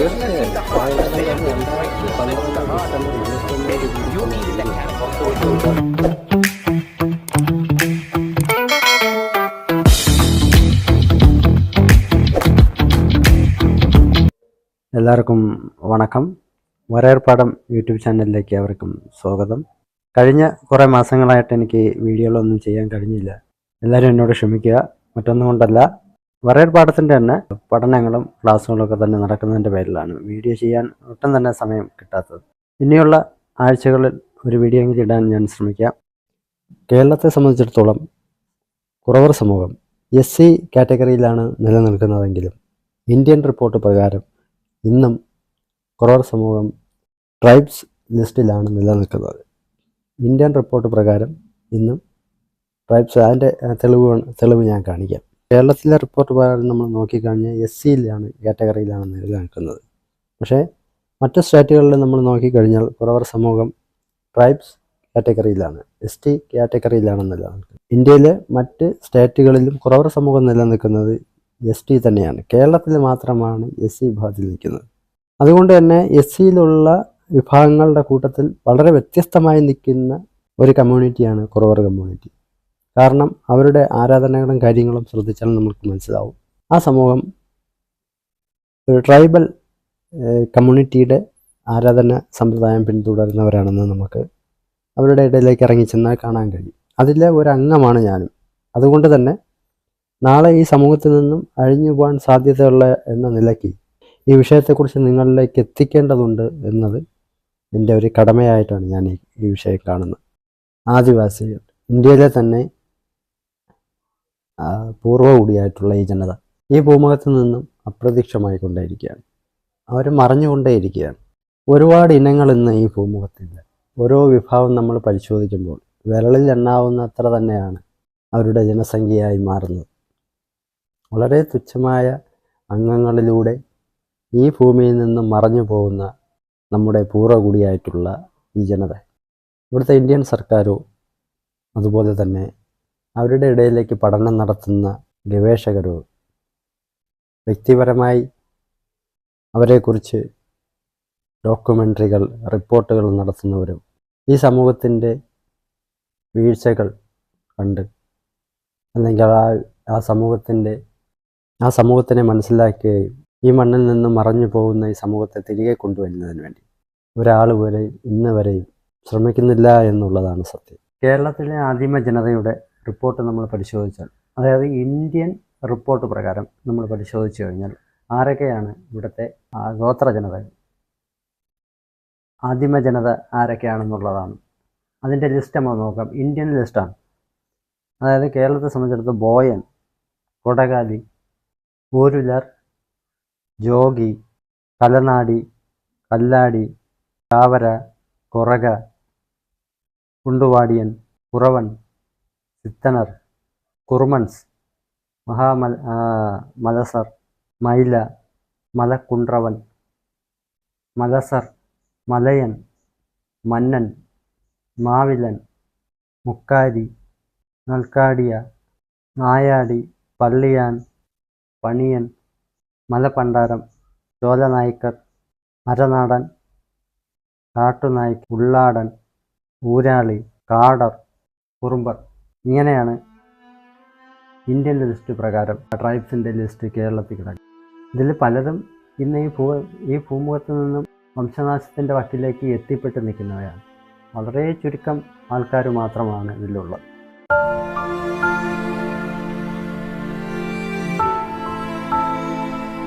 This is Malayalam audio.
എല്ലാവർക്കും വണക്കം. വരയർപ്പാടം യൂട്യൂബ് ചാനലിലേക്ക് അവർക്കും സ്വാഗതം. കഴിഞ്ഞ കുറേ മാസങ്ങളായിട്ട് എനിക്ക് വീഡിയോകളൊന്നും ചെയ്യാൻ കഴിഞ്ഞില്ല. എല്ലാവരും എന്നോട് ക്ഷമിക്കുക. മറ്റൊന്നും കൊണ്ടല്ല, വരയർപ്പാടത്തിൻ്റെ തന്നെ പഠനങ്ങളും ക്ലാസ്സുകളൊക്കെ തന്നെ നടക്കുന്നതിൻ്റെ പേരിലാണ് വീഡിയോ ചെയ്യാൻ ഒട്ടും തന്നെ സമയം കിട്ടാത്തത്. ഇനിയുള്ള ആഴ്ചകളിൽ ഒരു വീഡിയോ എങ്കിലും ഇടാൻ ഞാൻ ശ്രമിക്കാം. കേരളത്തെ സംബന്ധിച്ചിടത്തോളം കുറവർ സമൂഹം SC കാറ്റഗറിയിലാണ് നിലനിൽക്കുന്നതെങ്കിലും ഇന്ത്യൻ റിപ്പോർട്ട് പ്രകാരം ഇന്നും കുറവർ സമൂഹം ട്രൈബ്സ് ലിസ്റ്റിലാണ് നിലനിൽക്കുന്നത്. ഇന്ത്യൻ റിപ്പോർട്ട് പ്രകാരം ഇന്നും ട്രൈബ്സ്, അതിൻ്റെ തെളിവ് ഞാൻ കാണിക്കാം. കേരളത്തിലെ റിപ്പോർട്ട് പ്രകാരം നമ്മൾ നോക്കിക്കഴിഞ്ഞാൽ SCയിലാണ് കാറ്റഗറിയിലാണ് നിലനിൽക്കുന്നത്. പക്ഷേ മറ്റ് സ്റ്റേറ്റുകളിൽ നമ്മൾ നോക്കിക്കഴിഞ്ഞാൽ കുറവർ സമൂഹം ട്രൈബ്സ് കാറ്റഗറിയിലാണ്, ST കാറ്റഗറിയിലാണ് നിലനിൽക്കുന്നത്. ഇന്ത്യയിലെ മറ്റ് സ്റ്റേറ്റുകളിലും കുറവർ സമൂഹം നിലനിൽക്കുന്നത് ST തന്നെയാണ്. കേരളത്തിൽ മാത്രമാണ് SC വിഭാഗത്തിൽ നിൽക്കുന്നത്. അതുകൊണ്ട് തന്നെ SCയിലുള്ള വിഭാഗങ്ങളുടെ കൂട്ടത്തിൽ വളരെ വ്യത്യസ്തമായി നിൽക്കുന്ന ഒരു കമ്മ്യൂണിറ്റിയാണ് കുറവർ കമ്മ്യൂണിറ്റി. കാരണം അവരുടെ ആരാധനകളും കാര്യങ്ങളും ശ്രദ്ധിച്ചാൽ നമുക്ക് മനസ്സിലാവും. ആ സമൂഹം ഒരു ട്രൈബൽ കമ്മ്യൂണിറ്റിയുടെ ആരാധന സമ്പ്രദായം പിന്തുടരുന്നവരാണെന്ന് നമുക്ക് അവരുടെ ഇടയിലേക്ക് ഇറങ്ങിച്ചെന്നാൽ കാണാൻ കഴിയും. അതിലെ ഒരു അംഗമാണ് ഞാനും. അതുകൊണ്ട് തന്നെ നാളെ ഈ സമൂഹത്തിൽ നിന്നും അഴിഞ്ഞു പോകാൻ സാധ്യതയുള്ള എന്ന നിലയ്ക്ക് ഈ വിഷയത്തെക്കുറിച്ച് നിങ്ങളിലേക്ക് എത്തിക്കേണ്ടതുണ്ട് എന്നത് എൻ്റെ ഒരു കടമയായിട്ടാണ് ഞാൻ ഈ വിഷയം കാണുന്നത്. ആദിവാസികൾ, ഇന്ത്യയിലെ തന്നെ പൂർവ്വ കൂടിയായിട്ടുള്ള ഈ ജനത ഈ ഭൂമുഖത്ത് നിന്നും അപ്രത്യക്ഷമായി കൊണ്ടേയിരിക്കുകയാണ്. അവർ മറഞ്ഞുകൊണ്ടേയിരിക്കുകയാണ്. ഒരുപാട് ഇനങ്ങൾ ഇന്ന് ഈ ഭൂമുഖത്തില്ല. ഓരോ വിഭാഗം നമ്മൾ പരിശോധിക്കുമ്പോൾ വിരളിൽ എണ്ണാവുന്ന അത്ര തന്നെയാണ് അവരുടെ ജനസംഖ്യയായി മാറുന്നത്. വളരെ തുച്ഛമായ അംഗങ്ങളിലൂടെ ഈ ഭൂമിയിൽ നിന്നും മറഞ്ഞു പോകുന്ന നമ്മുടെ പൂർവ്വകുടിയായിട്ടുള്ള ഈ ജനത, ഇവിടുത്തെ ഇന്ത്യൻ സർക്കാരോ അതുപോലെ തന്നെ അവരുടെ ഇടയിലേക്ക് പഠനം നടത്തുന്ന ഗവേഷകരോ വ്യക്തിപരമായി അവരെക്കുറിച്ച് ഡോക്യുമെൻ്ററികൾ, റിപ്പോർട്ടുകൾ നടത്തുന്നവരും ഈ സമൂഹത്തിൻ്റെ വീഴ്ചകൾ കണ്ട് അല്ലെങ്കിൽ ആ സമൂഹത്തിനെ മനസ്സിലാക്കുകയും ഈ മണ്ണിൽ നിന്ന് മറഞ്ഞു പോകുന്ന ഈ സമൂഹത്തെ തിരികെ കൊണ്ടുവരുന്നതിന് വേണ്ടി ഒരാൾ വരെയും ഇന്ന് വരെയും ശ്രമിക്കുന്നില്ല എന്നുള്ളതാണ് സത്യം. കേരളത്തിലെ ആദിമ ജനതയുടെ റിപ്പോർട്ട് നമ്മൾ പരിശോധിച്ചാൽ, അതായത് ഇന്ത്യൻ റിപ്പോർട്ട് പ്രകാരം നമ്മൾ പരിശോധിച്ചു കഴിഞ്ഞാൽ ആരൊക്കെയാണ് ഇവിടുത്തെ ഗോത്ര ജനത, ആദിമ ജനത ആരൊക്കെയാണെന്നുള്ളതാണ്. അതിൻ്റെ ലിസ്റ്റ് നമ്മൾ നോക്കാം. ഇന്ത്യൻ ലിസ്റ്റാണ്. അതായത് കേരളത്തെ സംബന്ധിച്ചിടത്തോളം ബോയൻ, കൊടകാലി, ഊരുലർ, ജോഗി, കലനാടി, കല്ലാടി, കാവര, കൊറക, കുണ്ടുവാടിയൻ, കുറവൻ, സിത്തനർ, കുറുമൻസ്, മലസർ, മൈല, മലക്കുണ്ട്രവൻ, മലസർ, മലയൻ, മന്നൻ, മാവിലൻ, മുക്കാരി, നൽക്കാടിയ, നായാടി, പള്ളിയാൻ, പണിയൻ, മലപ്പണ്ടാരം, ചോലനായ്ക്കർ, അരനാടൻ, കാട്ടുനായ്ക്ക്, ഉള്ളാടൻ, ഊരാളി, കാടർ, കുറുമ്പർ. ഇങ്ങനെയാണ് ഇന്ത്യൻ ലിസ്റ്റ് പ്രകാരം ട്രൈബ്സിൻ്റെ ലിസ്റ്റ് കേരളത്തിൽ കിടക്കും. ഇതിൽ പലതും ഇന്ന് ഈ ഭൂമുഖത്ത് നിന്നും വംശനാശത്തിൻ്റെ വക്കിലേക്ക് എത്തിപ്പെട്ട് നിൽക്കുന്നവയാണ്. വളരെ ചുരുക്കം ആൾക്കാർ മാത്രമാണ് ഇതിലുള്ളത്.